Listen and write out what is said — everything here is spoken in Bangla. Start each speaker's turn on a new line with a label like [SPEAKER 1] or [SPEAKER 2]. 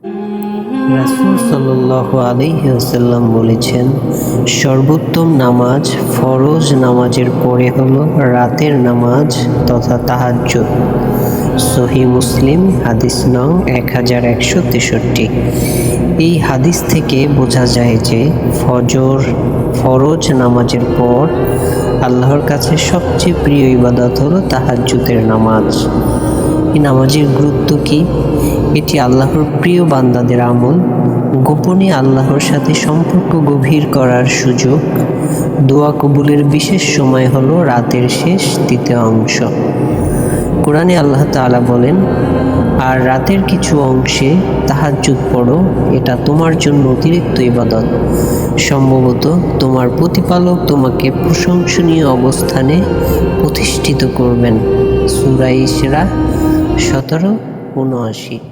[SPEAKER 1] রাসূল সাল্লাল্লাহু আলাইহি ওয়াসাল্লাম বলেছেন, সর্বোত্তম নামাজ ফরজ নামাজের পরে হলো রাতের নামাজ তথা তাহাজ্জুদ। সহিহ মুসলিম হাদিস নং 1163। এই হাদিস থেকে বোঝা যায় যে ফরজ নামাজের পর আল্লাহর কাছে সবচেয়ে প্রিয় ইবাদত হলো তাহাজ্জুদের নামাজ। এই নামাজের গুরুত্ব কি? এটি আল্লাহর প্রিয় বান্দাদের আমল, গোপনে আল্লাহর সাথে সম্পর্ক গভীর করার সুযোগ। দোয়া কবুলের বিশেষ সময় হলো রাতের শেষ তৃতীয় অংশ। কোরআনে আল্লাহ তাআলা বলেন, আর রাতের কিছু অংশে তাহাজ্জুদ পড়ো, এটা তোমার জন্য অতিরিক্ত ইবাদত। সম্ভবত তোমার প্রতিপালক তোমাকে প্রশংসনীয় অবস্থানে প্রতিষ্ঠিত করবেন। সূরা ইসরা 17-79।